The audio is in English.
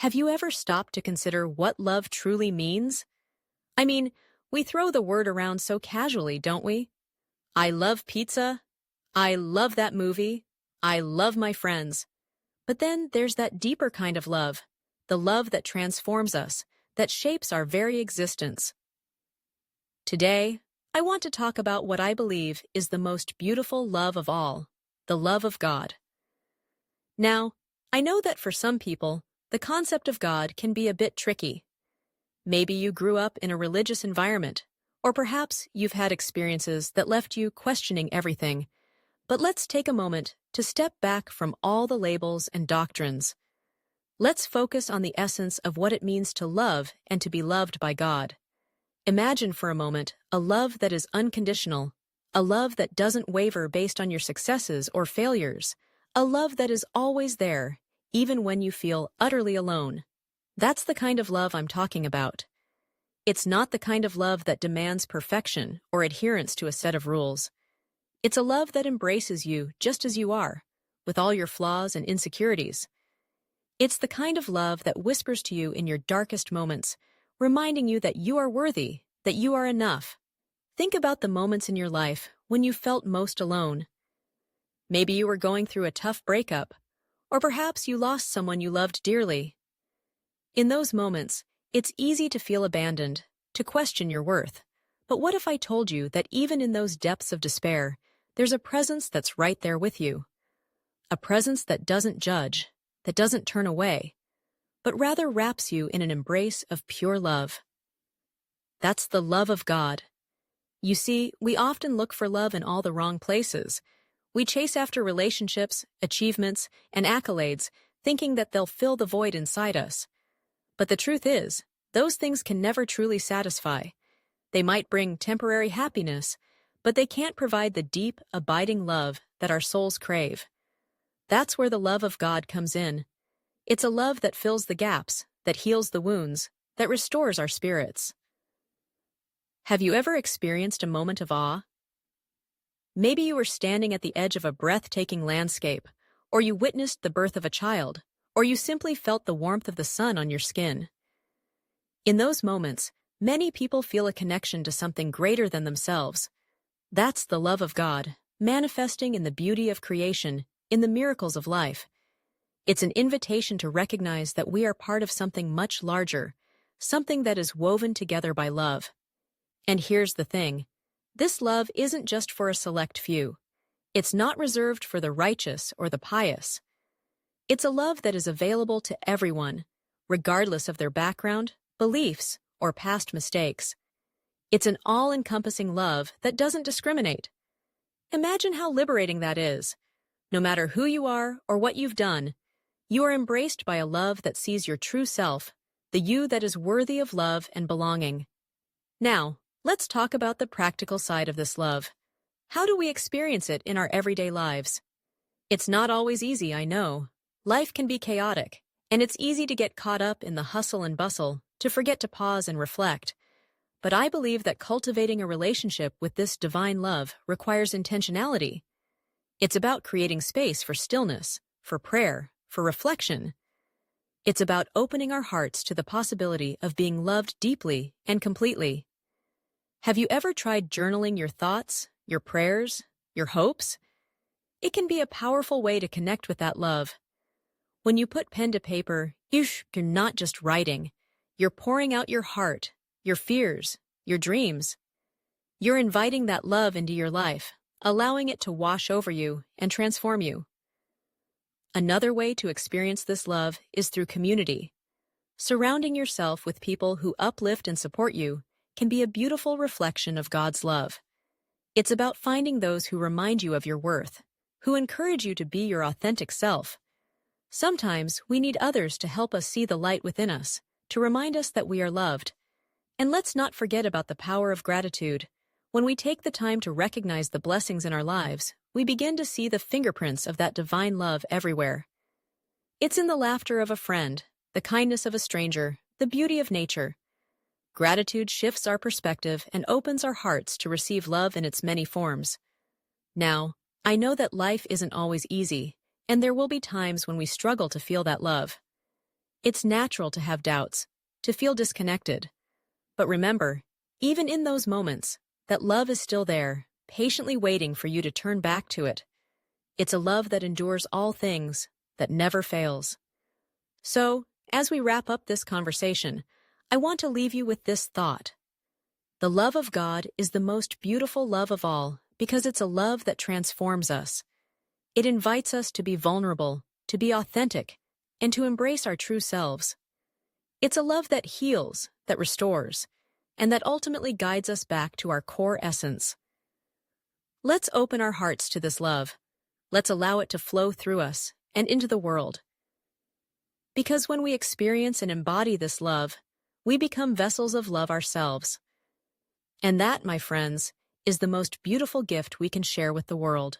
Have you ever stopped to consider what love truly means? I mean, we throw the word around so casually, don't we? I love pizza. I love that movie. I love my friends. But then there's that deeper kind of love, the love that transforms us, that shapes our very existence. Today, I want to talk about what I believe is the most beautiful love of all, the love of God. Now, I know that for some people, the concept of God can be a bit tricky. Maybe you grew up in a religious environment, or perhaps you've had experiences that left you questioning everything. But let's take a moment to step back from all the labels and doctrines. Let's focus on the essence of what it means to love and to be loved by God. Imagine for a moment a love that is unconditional, a love that doesn't waver based on your successes or failures, a love that is always there, even when you feel utterly alone. That's the kind of love I'm talking about. It's not the kind of love that demands perfection or adherence to a set of rules. It's a love that embraces you just as you are, with all your flaws and insecurities. It's the kind of love that whispers to you in your darkest moments, reminding you that you are worthy, that you are enough. Think about the moments in your life when you felt most alone. Maybe you were going through a tough breakup, or perhaps you lost someone you loved dearly. In those moments, it's easy to feel abandoned, to question your worth. But what if I told you that even in those depths of despair, there's a presence that's right there with you? A presence that doesn't judge, that doesn't turn away, but rather wraps you in an embrace of pure love. That's the love of God. You see, we often look for love in all the wrong places. We chase after relationships, achievements, and accolades, thinking that they'll fill the void inside us. But the truth is, those things can never truly satisfy. They might bring temporary happiness, but they can't provide the deep, abiding love that our souls crave. That's where the love of God comes in. It's a love that fills the gaps, that heals the wounds, that restores our spirits. Have you ever experienced a moment of awe? Maybe you were standing at the edge of a breathtaking landscape, or you witnessed the birth of a child, or you simply felt the warmth of the sun on your skin. In those moments, many people feel a connection to something greater than themselves. That's the love of God, manifesting in the beauty of creation, in the miracles of life. It's an invitation to recognize that we are part of something much larger, something that is woven together by love. And here's the thing. This love isn't just for a select few. It's not reserved for the righteous or the pious. It's a love that is available to everyone, regardless of their background, beliefs, or past mistakes. It's an all-encompassing love that doesn't discriminate. Imagine how liberating that is. No matter who you are or what you've done, you are embraced by a love that sees your true self, the you that is worthy of love and belonging. Now, let's talk about the practical side of this love. How do we experience it in our everyday lives? It's not always easy, I know. Life can be chaotic, and it's easy to get caught up in the hustle and bustle, to forget to pause and reflect. But I believe that cultivating a relationship with this divine love requires intentionality. It's about creating space for stillness, for prayer, for reflection. It's about opening our hearts to the possibility of being loved deeply and completely. Have you ever tried journaling your thoughts, your prayers, your hopes? It can be a powerful way to connect with that love. When you put pen to paper, you're not just writing. You're pouring out your heart, your fears, your dreams. You're inviting that love into your life, allowing it to wash over you and transform you. Another way to experience this love is through community. Surrounding yourself with people who uplift and support you can be a beautiful reflection of God's love. It's about finding those who remind you of your worth, who encourage you to be your authentic self. Sometimes we need others to help us see the light within us, to remind us that we are loved. And let's not forget about the power of gratitude. When we take the time to recognize the blessings in our lives, we begin to see the fingerprints of that divine love everywhere. It's in the laughter of a friend, the kindness of a stranger, the beauty of nature. Gratitude shifts our perspective and opens our hearts to receive love in its many forms. Now, I know that life isn't always easy, and there will be times when we struggle to feel that love. It's natural to have doubts, to feel disconnected. But remember, even in those moments, that love is still there, patiently waiting for you to turn back to it. It's a love that endures all things, that never fails. So, as we wrap up this conversation, I want to leave you with this thought. The love of God is the most beautiful love of all because it's a love that transforms us. It invites us to be vulnerable, to be authentic, and to embrace our true selves. It's a love that heals, that restores, and that ultimately guides us back to our core essence. Let's open our hearts to this love. Let's allow it to flow through us and into the world. Because when we experience and embody this love, we become vessels of love ourselves. And that, my friends, is the most beautiful gift we can share with the world.